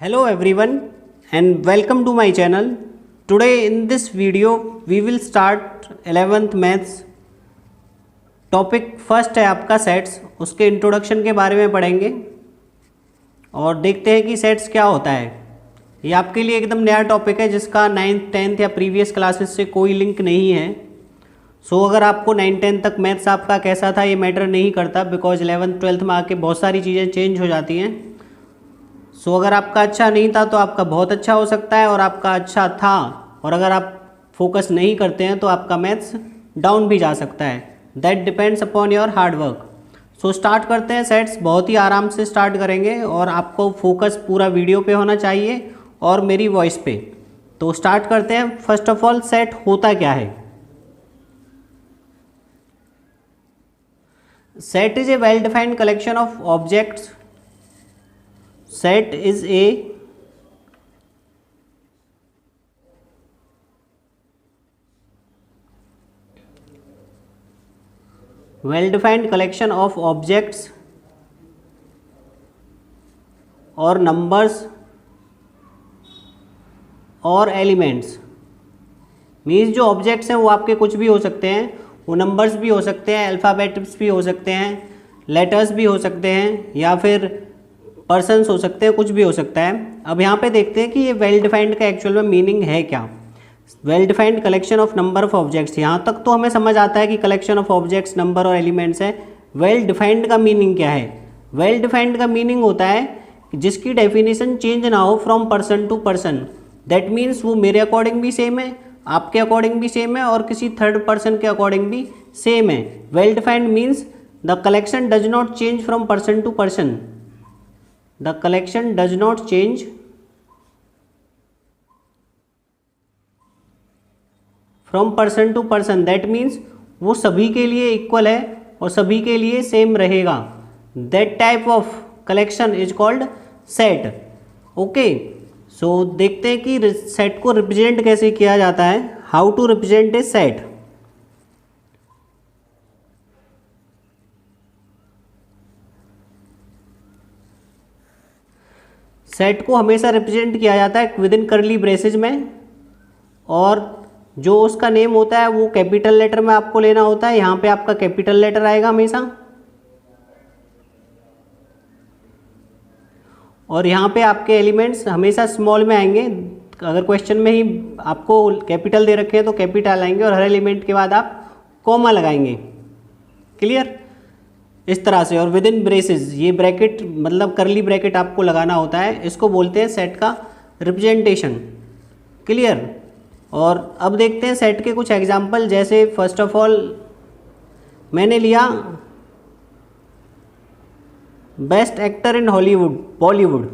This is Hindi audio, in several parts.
Hello everyone and welcome to my channel. Today in this video we will start 11th maths. Topic first है आपका सेट्स, उसके इंट्रोडक्शन के बारे में पढ़ेंगे और देखते हैं कि सेट्स क्या होता है। ये आपके लिए एकदम नया टॉपिक है जिसका 9th 10th या प्रीवियस क्लासेस से कोई लिंक नहीं है। अगर आपको 9th 10th तक मैथ्स आपका कैसा था ये मैटर नहीं करता, बिकॉज 11th 12th में आके बहुत सारी चीज़ें चेंज हो जाती हैं। अगर आपका अच्छा नहीं था तो आपका बहुत अच्छा हो सकता है, और आपका अच्छा था और अगर आप फोकस नहीं करते हैं तो आपका मैथ्स डाउन भी जा सकता है। That depends upon your hard work. Start करते हैं। सेट्स बहुत ही आराम से स्टार्ट करेंगे और आपको फोकस पूरा वीडियो पे होना चाहिए और मेरी वॉइस पे। तो स्टार्ट करते हैं। फर्स्ट ऑफ ऑल सेट होता क्या है? Set is a well defined collection of objects. Set is a well-defined collection of objects or numbers और एलिमेंट्स। मीन्स जो ऑब्जेक्ट्स हैं वो आपके कुछ भी हो सकते हैं, वो नंबर्स भी हो सकते हैं, अल्फ़ाबेट्स भी हो सकते हैं, लेटर्स भी हो सकते हैं, या फिर पर्सन्स हो सकते हैं, कुछ भी हो सकता है। अब यहाँ पे देखते हैं कि ये वेल डिफाइंड का एक्चुअल में मीनिंग है क्या। Well defined collection of number of objects, यहाँ तक तो हमें समझ आता है कि कलेक्शन ऑफ ऑब्जेक्ट्स, नंबर और एलिमेंट्स है। वेल डिफाइंड का मीनिंग क्या है? वेल डिफाइंड का मीनिंग होता है जिसकी डेफिनेशन चेंज ना हो from person to person. That means वो मेरे अकॉर्डिंग भी सेम है, आपके अकॉर्डिंग भी सेम है, और किसी थर्ड पर्सन के अकॉर्डिंग भी सेम है। Well defined means the collection does not change from person to person. The collection does not change from person to person. That means वो सभी के लिए इक्वल है और सभी के लिए सेम रहेगा. That type of collection is called set. Okay, so देखते हैं कि सेट को रिप्रेजेंट कैसे किया जाता है. How to represent a set. Set को हमेशा रिप्रेजेंट किया जाता है विद इन करली ब्रेसेज में, और जो उसका नेम होता है वो कैपिटल लेटर में आपको लेना होता है। यहाँ पे आपका कैपिटल लेटर आएगा हमेशा, और यहाँ पे आपके एलिमेंट्स हमेशा स्मॉल में आएंगे। अगर क्वेश्चन में ही आपको कैपिटल दे रखे हैं तो कैपिटल आएंगे, और हर एलिमेंट के बाद आप कॉमा लगाएंगे। क्लियर? इस तरह से, और विद इन ब्रेसेस, ये ब्रैकेट मतलब करली ब्रैकेट आपको लगाना होता है। इसको बोलते हैं सेट का रिप्रेजेंटेशन। क्लियर? और अब देखते हैं सेट के कुछ एग्जांपल। जैसे फर्स्ट ऑफ ऑल मैंने लिया best actor in Hollywood, Bollywood.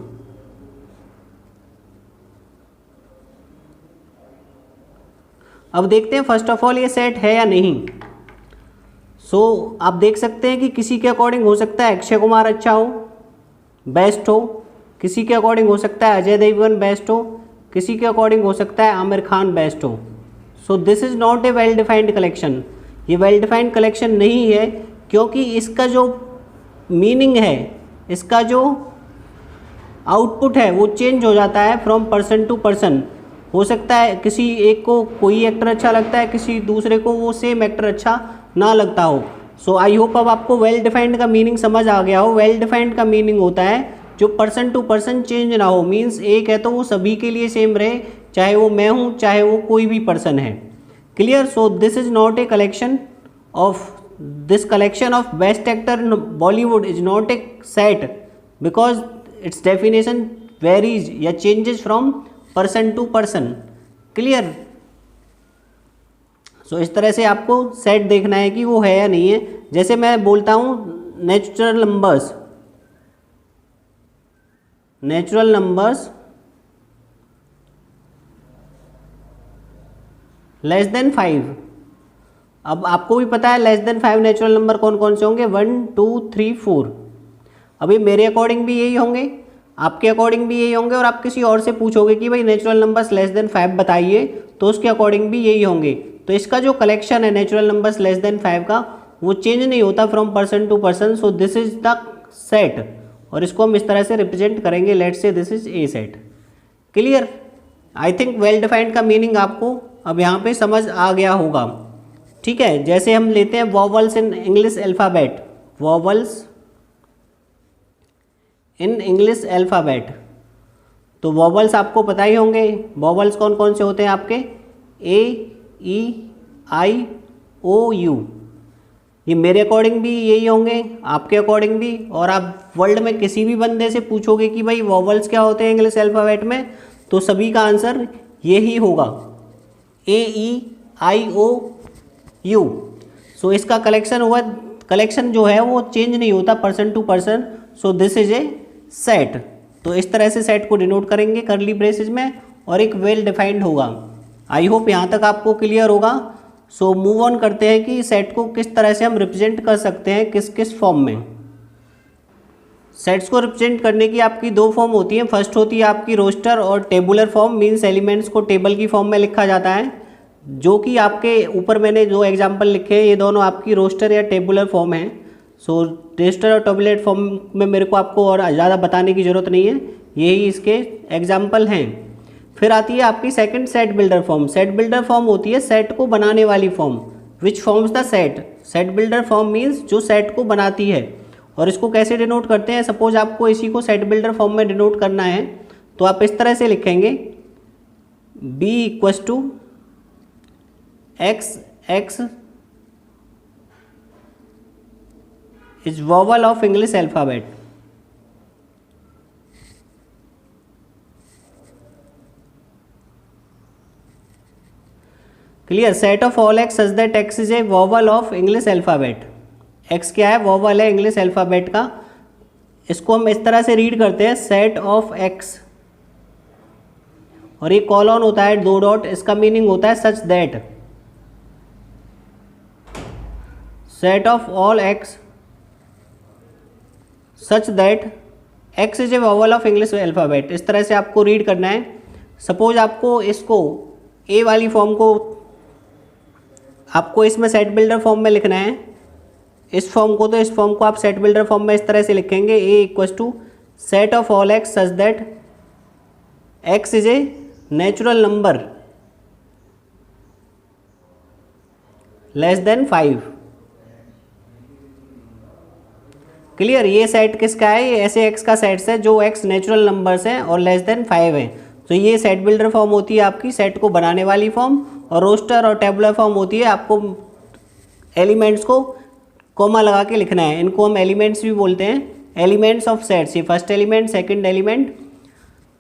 अब देखते हैं फर्स्ट ऑफ ऑल ये सेट है या नहीं। आप देख सकते हैं कि किसी के अकॉर्डिंग हो सकता है अक्षय कुमार अच्छा हो, बेस्ट हो, किसी के अकॉर्डिंग हो सकता है अजय देवगन बेस्ट हो, किसी के अकॉर्डिंग हो सकता है आमिर खान बेस्ट हो। This is not a well defined collection. ये वेल डिफाइंड कलेक्शन नहीं है, क्योंकि इसका जो मीनिंग है, इसका जो आउटपुट है वो चेंज हो जाता है फ्रॉम पर्सन टू पर्सन। हो सकता है किसी एक को कोई एक्टर अच्छा लगता है, किसी दूसरे को वो सेम एक्टर अच्छा ना लगता हो। आई होप अब आपको वेल डिफाइंड का मीनिंग समझ आ गया हो। वेल डिफाइंड का मीनिंग होता है जो पर्सन टू पर्सन चेंज ना हो। मीन्स एक है तो वो सभी के लिए सेम रहे, चाहे वो मैं हूँ चाहे वो कोई भी पर्सन है। Clear? This is not a collection of this collection of best actor in Bollywood is not a set, because it's definition varies या changes from person to person. Clear? इस तरह से आपको सेट देखना है कि वो है या नहीं है। जैसे मैं बोलता हूँ natural numbers, natural numbers less than 5। अब आपको भी पता है लेस देन 5 नेचुरल नंबर कौन कौन से होंगे, 1 2 3 4। अभी मेरे अकॉर्डिंग भी यही होंगे, आपके अकॉर्डिंग भी यही होंगे, और आप किसी और से पूछोगे कि भाई नेचुरल नंबर्स लेस देन 5 बताइए, तो उसके अकॉर्डिंग भी यही होंगे। तो इसका जो कलेक्शन है नेचुरल नंबर्स लेस देन 5 का, वो चेंज नहीं होता from person to person. This is the set. और इसको हम इस तरह से रिप्रेजेंट करेंगे, let's say this is a set. Clear? I think well defined का मीनिंग आपको अब यहाँ पे समझ आ गया होगा। ठीक है, जैसे हम लेते हैं vowels in English alphabet, vowels in English alphabet. तो वॉवल्स आपको पता ही होंगे, वॉवल्स कौन कौन से होते हैं आपके, ए, ई, आई, ओ, यू। ये मेरे अकॉर्डिंग भी यही होंगे, आपके अकॉर्डिंग भी। और आप वर्ल्ड में किसी भी बंदे से पूछोगे कि भाई वॉवल्स क्या होते हैं इंग्लिश अल्फ़ाबेट में, तो सभी का आंसर यही होगा, ए, ई, आई, ओ, यू। सो इसका कलेक्शन हुआ, कलेक्शन जो है वो चेंज नहीं होता person to person. So this is a set. तो इस तरह से सेट को डिनोट करेंगे करली ब्रेसेस में, और एक वेल डिफाइंड होगा। आई होप यहाँ तक आपको क्लियर होगा। सो मूव ऑन करते हैं कि सेट को किस तरह से हम रिप्रेजेंट कर सकते हैं, किस किस फॉर्म में। सेट्स को रिप्रेजेंट करने की आपकी दो फॉर्म होती हैं। फर्स्ट होती है आपकी रोस्टर और टेबुलर फॉर्म, मीन्स एलिमेंट्स को टेबल की फॉर्म में लिखा जाता है, जो कि आपके ऊपर मैंने जो एग्जांपल लिखे हैं ये दोनों आपकी रोस्टर या टेबुलर फॉर्म है। सो रोस्टर और टेबुलर फॉर्म में मेरे को आपको और ज़्यादा बताने की ज़रूरत नहीं है, यही इसके एग्जाम्पल हैं। फिर आती है आपकी second set builder form. Set builder form होती है सेट को बनाने वाली form, which forms the set. Set builder form means जो सेट को बनाती है। और इसको कैसे डिनोट करते हैं, सपोज आपको इसी को सेट बिल्डर फॉर्म में डिनोट करना है तो आप इस तरह से लिखेंगे, b equals to x x is vowel of English alphabet. Clear? Set of all x such that x is a vowel of English alphabet. X क्या है, वॉवल है इंग्लिश अल्फ़ाबेट का। इसको हम इस तरह से रीड करते हैं, सेट ऑफ एक्स, और ये कॉलन होता है दो डॉट, इसका मीनिंग होता है such that, set of all x such that x is a vowel of English alphabet. इस तरह से आपको रीड करना है। सपोज आपको इसको ए वाली फॉर्म को आपको इसमें सेट बिल्डर फॉर्म में लिखना है, इस फॉर्म को, तो इस फॉर्म को आप सेट बिल्डर फॉर्म में इस तरह से लिखेंगे, A equals to set of all x such that x is a natural number less than 5। Clear? ये सेट किसका है, ये ऐसे एक्स का सेट्स है जो एक्स नेचुरल नंबर्स हैं और लेस देन 5 है। तो ये सेट बिल्डर फॉर्म होती है आपकी सेट को बनाने वाली फॉर्म। और रोस्टर और टेबुलर फॉर्म होती है आपको एलिमेंट्स को कॉमा लगा के लिखना है, इनको हम एलिमेंट्स भी बोलते हैं, एलिमेंट्स ऑफ सेट्स, ये फर्स्ट एलिमेंट सेकंड एलिमेंट।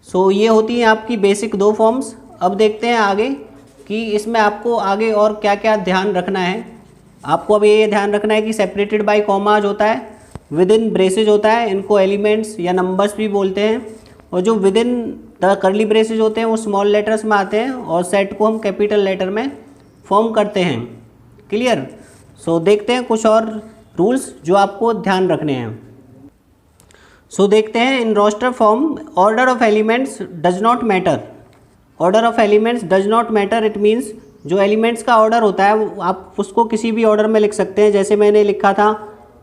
सो ये होती हैं आपकी बेसिक दो फॉर्म्स। अब देखते हैं आगे कि इसमें आपको आगे और क्या क्या ध्यान रखना है। आपको अब ये ध्यान रखना है कि सेपरेटेड बाय कॉमाज होता है, विद इन ब्रेसेज होता है, इनको एलिमेंट्स या नंबर्स भी बोलते हैं। और जो विद इन द करली ब्रेसेज होते हैं वो स्मॉल लेटर्स में आते हैं, और सेट को हम कैपिटल लेटर में फॉर्म करते हैं। क्लियर? सो देखते हैं कुछ और रूल्स जो आपको ध्यान रखने हैं। सो देखते हैं, in roster form order of elements does not matter. Order of elements does not matter, it means जो एलिमेंट्स का ऑर्डर होता है आप उसको किसी भी ऑर्डर में लिख सकते हैं। जैसे मैंने लिखा था,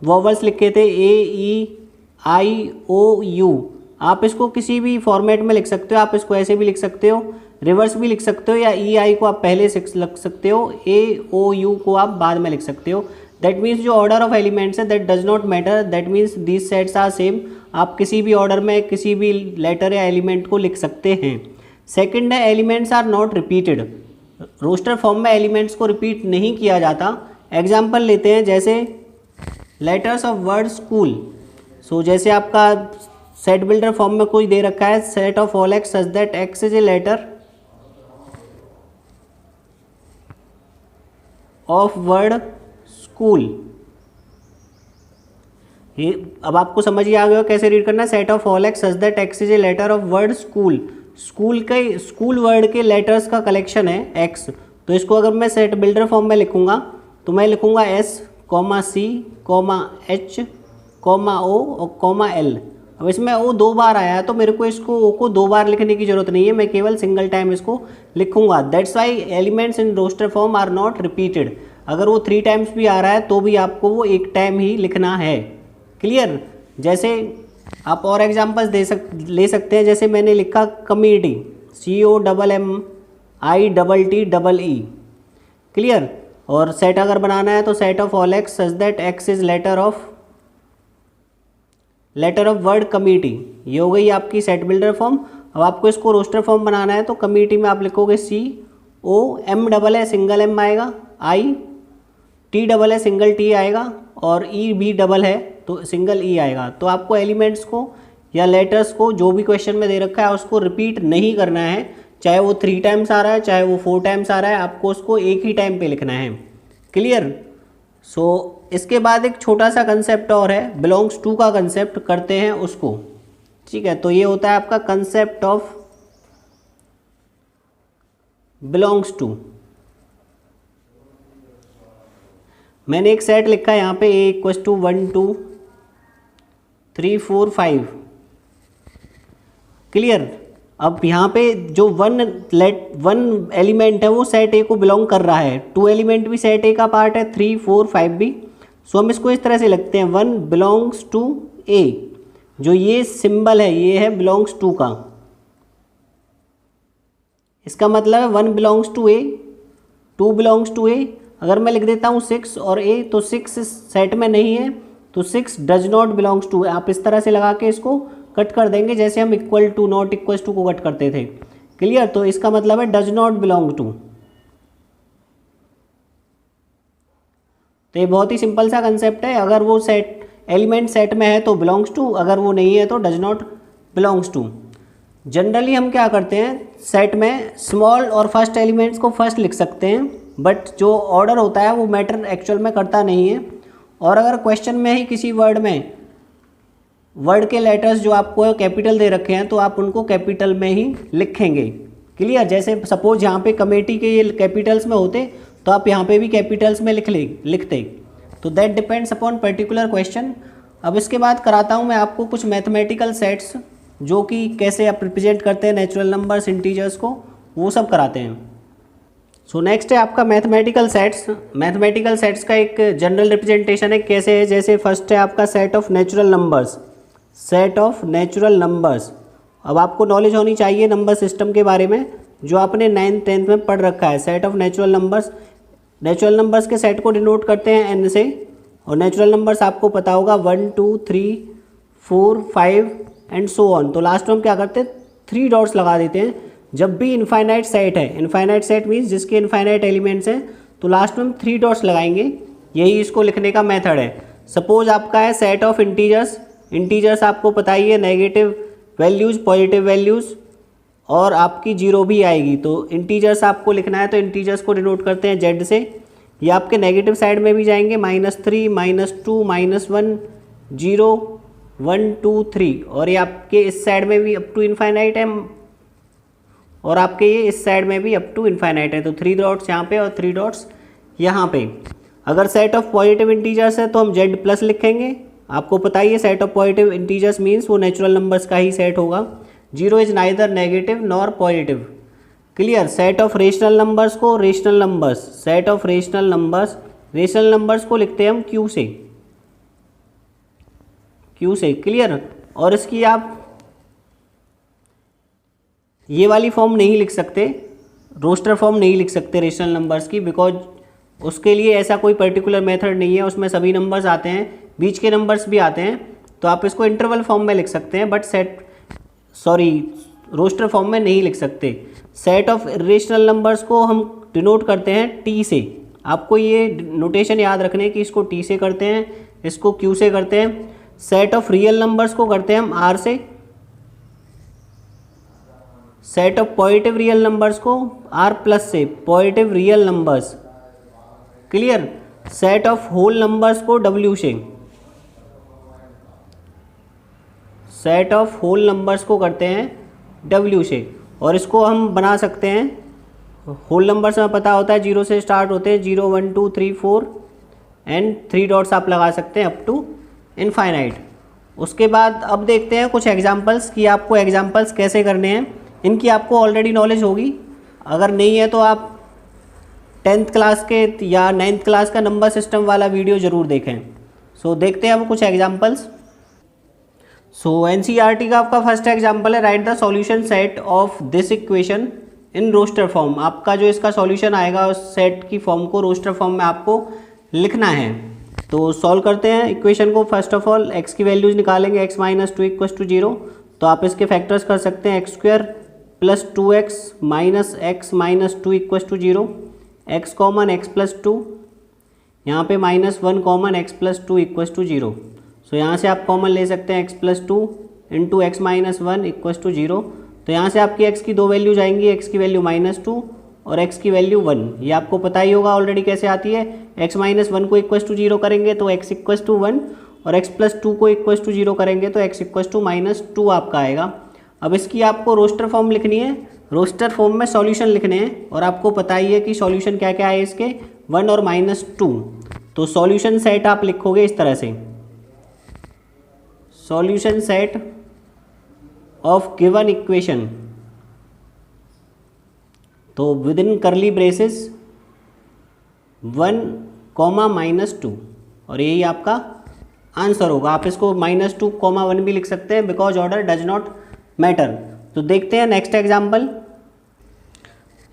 वॉवल्स लिखे थे ए, ई, आई, ओ, यू, आप इसको किसी भी फॉर्मेट में लिख सकते हो। आप इसको ऐसे भी लिख सकते हो, रिवर्स भी लिख सकते हो, या ई, आई को आप पहले लिख सकते हो, ए, ओ, यू को आप बाद में लिख सकते हो। दैट मीन्स जो ऑर्डर ऑफ एलिमेंट्स है that does not matter, that means these sets are same. आप किसी भी ऑर्डर में किसी भी लेटर या एलिमेंट को लिख सकते हैं। सेकंड है, elements are not repeated. Roster form में एलिमेंट्स को रिपीट नहीं किया जाता। एग्जाम्पल लेते हैं, जैसे letters of word school. So जैसे आपका सेट बिल्डर फॉर्म में कोई दे रखा है, set of all x such that x is a letter of word school. ये अब आपको समझ ही आ गया कैसे रीड करना है, set of all x such that x is a letter of word school. School के, स्कूल वर्ड के लेटर्स का कलेक्शन है एक्स। तो इसको अगर मैं सेट बिल्डर फॉर्म में लिखूंगा तो मैं लिखूंगा एस, कॉमा सी, कॉमा एच, कॉमा ओ और कॉमा एल। अब इसमें ओ दो बार आया है तो मेरे को इसको ओ को दो बार लिखने की जरूरत नहीं है, मैं केवल सिंगल टाइम इसको लिखूंगा। That's why elements in roster form are not repeated. अगर वो 3 टाइम्स भी आ रहा है तो भी आपको वो एक टाइम ही लिखना है। क्लियर? जैसे आप और एग्जांपल्स ले सकते हैं, जैसे मैंने लिखा कमिटी, COMMITTEE, क्लियर। और सेट अगर बनाना है तो set of all x such that x is letter of word committee, ये हो गई आपकी सेट बिल्डर फॉर्म। अब आपको इसको रोस्टर फॉर्म बनाना है तो कमिटी में आप लिखोगे COM सिंगल M आएगा, ITEE सिंगल T आएगा, और E भी डबल है तो सिंगल E आएगा। तो आपको एलिमेंट्स को या लेटर्स को जो भी क्वेश्चन में दे रखा है उसको रिपीट नहीं करना है, चाहे वो 3 टाइम्स आ रहा है चाहे वो 4 टाइम्स आ रहा है, आपको उसको एक ही टाइम पे लिखना है, क्लियर। सो इसके बाद एक छोटा सा कंसेप्ट और है, बिलोंग्स टू का कंसेप्ट करते हैं उसको, ठीक है। तो ये होता है आपका कंसेप्ट ऑफ बिलोंग्स टू। मैंने एक सेट लिखा है यहाँ पे A = 1 2 3 4 5, क्लियर। अब यहाँ पे जो वन एलिमेंट है वो सेट A को बिलोंग कर रहा है, 2 एलिमेंट भी सेट A का पार्ट है, 3 4 5 भी। सो हम इसको इस तरह से लिखते हैं, 1 बिलोंग्स टू A, जो ये सिंबल है ये है बिलोंग्स टू का, इसका मतलब है 1 belongs to A, 2 belongs to A। अगर मैं लिख देता हूँ 6 और A, तो 6 इस सेट में नहीं है तो 6 डज नॉट बिलोंग्स टू। आप इस तरह से लगा के इसको कट कर देंगे जैसे हम equal to not equal to को कट करते थे, क्लियर। तो इसका मतलब है डज नॉट बिलोंग टू। तो ये बहुत ही सिंपल सा कंसेप्ट है, अगर वो सेट एलिमेंट सेट में है तो बिलोंग्स टू, अगर वो नहीं है तो does not belongs to. Generally हम क्या करते हैं, सेट में स्मॉल और फर्स्ट एलिमेंट्स को फर्स्ट लिख सकते हैं, बट जो ऑर्डर होता है वो मैटर एक्चुअल में करता नहीं है। और अगर क्वेश्चन में ही किसी वर्ड के लेटर्स जो आपको कैपिटल दे रखे हैं तो आप उनको कैपिटल में ही लिखेंगे, क्लियर। जैसे सपोज यहाँ पे कमेटी के ये कैपिटल्स में होते तो आप यहाँ पे भी कैपिटल्स में लिखते। तो that depends upon particular question. अब इसके बाद कराता हूँ मैं आपको कुछ मैथमेटिकल सेट्स जो कि कैसे आप रिप्रेजेंट करते हैं नेचुरल नंबर्स, इंटीजर्स को, वो सब कराते हैं। सो नेक्स्ट है आपका मैथमेटिकल सेट्स। मैथमेटिकल सेट्स का एक जनरल रिप्रेजेंटेशन है, कैसे है, जैसे फर्स्ट है आपका set of natural numbers, set of natural numbers. अब आपको नॉलेज होनी चाहिए नंबर सिस्टम के बारे में, जो आपने 9th 10th में पढ़ रखा है। Set of natural numbers, natural numbers के सेट को डिनोट करते हैं n से, और नेचुरल नंबर्स आपको पता होगा 1 2 3 4 5 एंड सो ऑन। तो लास्ट में हम क्या करते हैं, 3 डॉट्स लगा देते हैं जब भी इनफाइनाइट सेट है। इनफाइनाइट सेट मीन्स जिसके इनफाइनाइट एलिमेंट्स हैं, तो लास्ट में हम 3 डॉट्स लगाएंगे, यही इसको लिखने का मेथड है। सपोज आपका है सेट ऑफ इंटीजर्स, इंटीजर्स आपको पता ही है, नेगेटिव वैल्यूज़, पॉजिटिव वैल्यूज़, और आपकी जीरो भी आएगी। तो इंटीजर्स आपको लिखना है तो इंटीजर्स को डिनोट करते हैं Z से। ये आपके नेगेटिव साइड में भी जाएंगे, -3 -2 -1 0 1 2 3, और ये आपके इस साइड में भी अप टू इनफाइनाइट है, और आपके ये इस साइड में भी अप टू इनफाइनाइट है। तो 3 डॉट्स यहाँ पे और 3 डॉट्स यहाँ पे। अगर सेट ऑफ पॉजिटिव इंटीजर्स है तो हम Z+ लिखेंगे। आपको पता ही है set of positive integers means वो नेचुरल नंबर्स का ही सेट होगा। 0 is neither negative nor positive, clear. Set of rational numbers को rational numbers, set of rational numbers को लिखते हैं हम Q से, क्लियर। और इसकी आप ये वाली फॉर्म नहीं लिख सकते, रोस्टर फॉर्म नहीं लिख सकते रेशनल नंबर्स की, बिकॉज उसके लिए ऐसा कोई पर्टिकुलर मेथड नहीं है, उसमें सभी नंबर्स आते हैं, बीच के नंबर्स भी आते हैं। तो आप इसको इंटरवल फॉर्म में लिख सकते हैं, बट रोस्टर फॉर्म में नहीं लिख सकते। सेट ऑफ इरेशनल नंबर्स को हम डिनोट करते हैं T से। आपको ये नोटेशन याद रखने की, इसको T से करते हैं, इसको Q से करते हैं। सेट ऑफ रियल नंबर्स को करते हैं हम R से, set of positive real numbers को R+ से, positive real numbers, clear. Set of whole numbers को W से, सेट ऑफ होल नंबर्स को करते हैं W से। और इसको हम बना सकते हैं, होल नंबर्स में पता होता है 0 से स्टार्ट होते हैं, 0 1 2 3 4 एंड 3 डॉट्स आप लगा सकते हैं अप टू इनफाइनाइट। उसके बाद अब देखते हैं कुछ एग्जांपल्स कि आपको एग्जांपल्स कैसे करने हैं। इनकी आपको ऑलरेडी नॉलेज होगी, अगर नहीं है तो आप 10th क्लास के या 9th क्लास का नंबर सिस्टम वाला वीडियो ज़रूर देखें। सो देखते हैं हम कुछ एग्जांपल्स। सो एनसीईआरटी का आपका फर्स्ट एग्जांपल है, write the solution set of this equation in roster form. आपका जो इसका सॉल्यूशन आएगा उस सेट की फॉर्म को रोस्टर फॉर्म में आपको लिखना है। तो सॉल्व करते हैं इक्वेशन को। फर्स्ट ऑफ ऑल एक्स की वैल्यूज निकालेंगे, x minus two equal to zero. तो आप इसके फैक्टर्स कर सकते हैं, x square plus 2x minus x minus two equal to zero, x common x plus two, यहाँ पे minus one common x plus two equal to zero. So यहाँ से आप कॉमन ले सकते हैं x plus two into x minus one equal to zero. तो यहाँ से आपकी एक्स की दो वैल्यू जाएंगी, एक्स की वैल्यू माइनस टू और एक्स की वैल्यू वन। ये आपको पता ही होगा ऑलरेडी कैसे आती है। एक्स माइनस वन को इक्वल टू जीरो करेंगे तो एक्स इक्वल टू वन, और एक्स प्लस टू को इक्वल टू जीरो करेंगे तो x equal to minus two आपका आएगा। अब इसकी आपको रोस्टर फॉर्म लिखनी है, रोस्टर फॉर्म में सॉल्यूशन लिखने हैं, और आपको पता ही है कि सॉल्यूशन क्या क्या है इसके, वन और माइनस टू। तो सॉल्यूशन सेट आप लिखोगे इस तरह से, solution set of given equation, तो within curly braces one comma minus two, और यही आपका आंसर होगा। आप इसको माइनस टू कॉमा वन भी लिख सकते हैं, because order does not matter. तो देखते हैं नेक्स्ट एग्जाम्पल।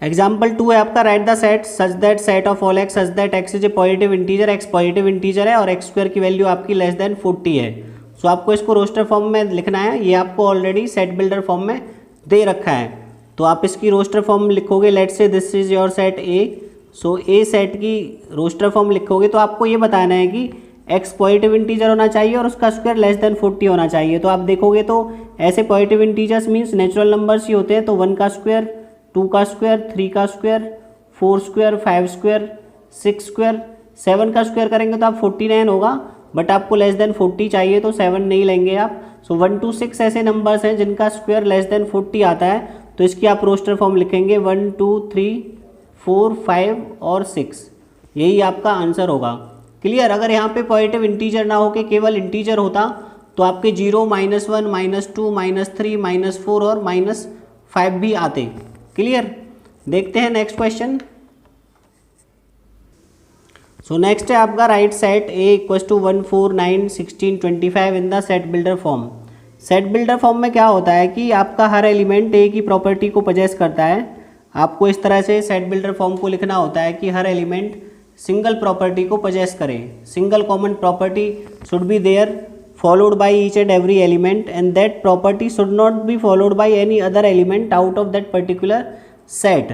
एग्जाम्पल टू है आपका, right the set such that set of all x such that x is A positive integer. X positive integer है और एक्स स्क्वायर की वैल्यू आपकी लेस देन 40 है। सो आपको इसको रोस्टर फॉर्म में लिखना है, ये आपको ऑलरेडी सेट बिल्डर फॉर्म में दे रखा है। तो आप इसकी रोस्टर फॉर्म लिखोगे, लेट से this is your set A. So A set की रोस्टर फॉर्म लिखोगे तो आपको ये बताना है कि एक्स पॉजिटिव इंटीजर होना चाहिए और उसका स्क्वायर लेस देन 40 होना चाहिए। तो आप देखोगे तो ऐसे positive integers means natural numbers ही होते हैं। तो 1 का स्क्वायर, 2 का स्क्वायर, 3 का स्क्वायर, 4 स्क्वायर, 5 स्क्वायर, 6 स्क्वायर, 7 का स्क्वायर करेंगे तो आप 49 होगा, बट आपको लेस देन 40 चाहिए तो 7 नहीं लेंगे आप। सो 1 to 6 ऐसे नंबर्स हैं जिनका स्क्वायर लेस देन 40 आता है, तो इसकी आप रोस्टर फॉर्म लिखेंगे 1 2 3 4 5 और 6। यही आपका आंसर होगा। क्लियर। अगर यहाँ पे पॉजिटिव इंटीजर ना हो के केवल इंटीजर होता तो आपके 0, -1, -2, -3, -4 और -5 भी आते। क्लियर। देखते हैं नेक्स्ट क्वेश्चन। सो नेक्स्ट है आपका, right set A equal to 1 4 9 16 25 in the set builder form. Set builder form में क्या होता है कि आपका हर एलिमेंट ए की प्रॉपर्टी को पजेस करता है। आपको इस तरह से सेट बिल्डर फॉर्म को लिखना होता है कि हर एलिमेंट सिंगल प्रॉपर्टी को पजेस करे। Single common property should be there followed by each and every element, and that property should not be followed by any other element out of that particular set.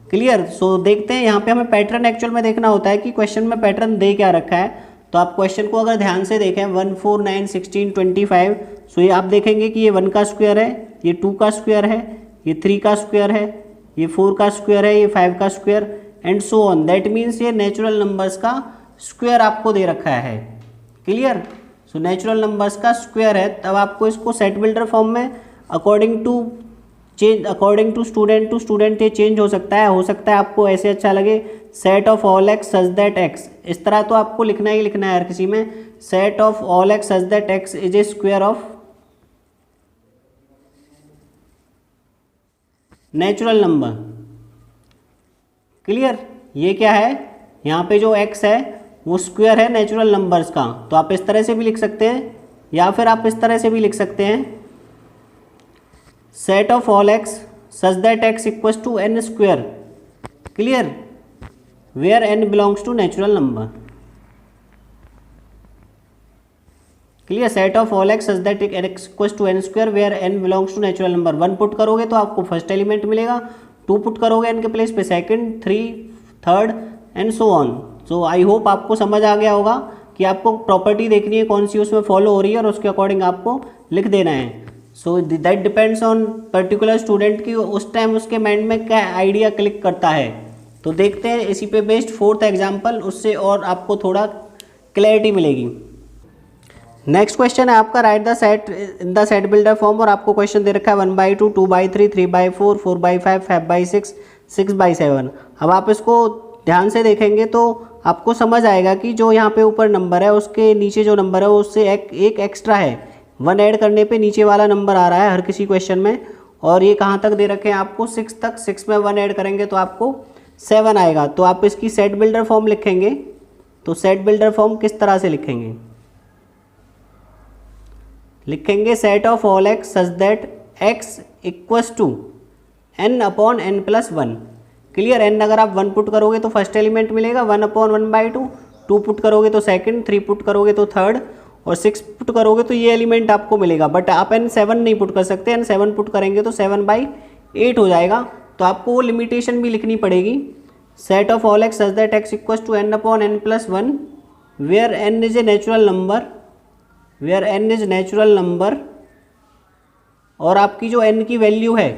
Clear. So देखते हैं यहाँ पे हमें पैटर्न एक्चुअल में देखना होता है कि क्वेश्चन में पैटर्न दे क्या रखा है। तो आप क्वेश्चन को अगर ध्यान से देखें 1 4 9 16 25, सो ये आप देखेंगे कि ये 1 का स्क्वायर है, ये 2 का स्क्वायर है, ये 3 का स्क्वायर है, ये 4 का स्क्वायर है, ये 5 का square and so on. That means ये नेचुरल नंबर्स का स्क्वायर आपको दे रखा है। क्लियर। सो नेचुरल नंबर्स का स्क्वायर है, तब आपको इसको सेट बिल्डर फॉर्म में according to student to student ये चेंज हो सकता है आपको ऐसे अच्छा लगे, set of all x such that x. इस तरह तो आपको लिखना ही लिखना है हर किसी में, set of all x such that x is A square of natural number. Clear. ये क्या है, यहाँ पे जो एक्स है वो स्क्वायर है नेचुरल नंबर्स का। तो आप इस तरह से भी लिख सकते हैं या फिर आप इस तरह से भी लिख सकते हैं, set of all x such that x equals to n square. Clear. Where n belongs to natural number. Clear. Set of all x such that x equals to n square where n belongs to natural number. 1 put करोगे तो आपको फर्स्ट एलिमेंट मिलेगा, 2 पुट करोगे एन के प्लेस पे second, 3 third and so on. So I hope आपको समझ आ गया होगा कि आपको प्रॉपर्टी देखनी है कौन सी उसमें फॉलो हो रही है और उसके अकॉर्डिंग आपको लिख देना है। So that depends on particular student की उस टाइम उसके माइंड में क्या आइडिया क्लिक करता है। तो देखते हैं इसी पे बेस्ड 4th एग्जाम्पल, उससे और आपको थोड़ा क्लैरिटी मिलेगी। नेक्स्ट क्वेश्चन है आपका, right the set in the set builder form, और आपको क्वेश्चन दे रखा है 1/2 2/3 3/4 4/5 5/6 6/7। अब आप इसको ध्यान से देखेंगे तो आपको समझ आएगा कि जो यहाँ पे ऊपर नंबर है उसके नीचे जो नंबर है उससे एक एक्स्ट्रा है। 1 ऐड करने पे नीचे वाला नंबर आ रहा है हर किसी क्वेश्चन में, और ये कहाँ तक दे रखे हैं आपको 6 तक। 6 में 1 ऐड करेंगे तो आपको 7 आएगा। तो आप इसकी सेट बिल्डर फॉर्म लिखेंगे, तो सेट बिल्डर फॉर्म किस तरह से लिखेंगे, लिखेंगे set of all x such that x equals to n upon n plus one. Clear. N अगर आप 1 पुट करोगे तो फर्स्ट एलिमेंट मिलेगा 1/1/2, 2 पुट करोगे तो सेकंड, 3 पुट करोगे तो थर्ड, और 6 पुट करोगे तो ये एलिमेंट आपको मिलेगा। बट आप n7 नहीं पुट कर सकते, n7 पुट करेंगे तो 7/8 हो जाएगा। तो आपको वो लिमिटेशन भी लिखनी पड़ेगी, set of all x such that x equals to n upon n plus one where n is a natural number, where n is natural number, और आपकी जो n की वैल्यू है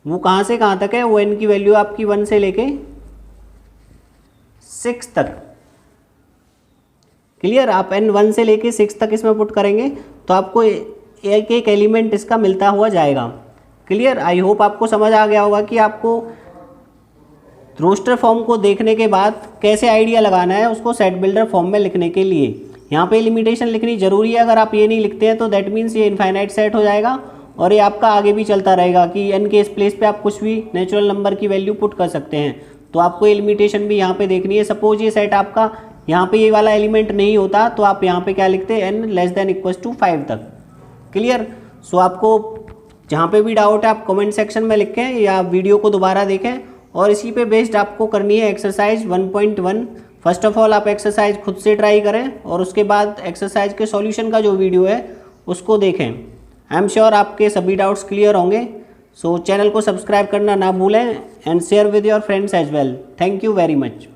वो कहाँ से कहाँ तक है, वो n की वैल्यू आपकी 1 से लेके 6 तक। क्लियर। आप n 1 से लेके 6 तक इसमें पुट करेंगे तो आपको एक एक एलिमेंट इसका मिलता हुआ जाएगा। क्लियर। आई होप आपको समझ आ गया होगा कि आपको रोस्टर फॉर्म को देखने के बाद कैसे आइडिया लगाना है उसको सेट बिल्डर फॉर्म में लिखने के लिए। यहाँ पे लिमिटेशन लिखनी जरूरी है, अगर आप ये नहीं लिखते हैं तो दैट मीन्स ये इनफाइनाइट सेट हो जाएगा और ये आपका आगे भी चलता रहेगा कि n के इस प्लेस पे आप कुछ भी नेचुरल नंबर की वैल्यू पुट कर सकते हैं। तो आपको ये लिमिटेशन भी यहाँ पे देखनी है। सपोज ये सेट आपका यहाँ पे ये वाला एलिमेंट नहीं होता तो आप यहाँ पे क्या लिखते हैं, n less than equals to 5 तक। क्लियर। सो आपको जहाँ पे भी डाउट है आप कमेंट सेक्शन में लिखें या वीडियो को दोबारा देखें, और इसी पे बेस्ड आपको करनी है एक्सरसाइज 1.1। फर्स्ट ऑफ ऑल आप एक्सरसाइज खुद से ट्राई करें और उसके बाद एक्सरसाइज के सॉल्यूशन का जो वीडियो है उसको देखें। आई एम श्योर आपके सभी डाउट्स क्लियर होंगे। सो चैनल को सब्सक्राइब करना ना भूलें and share with your friends as well. Thank you very much.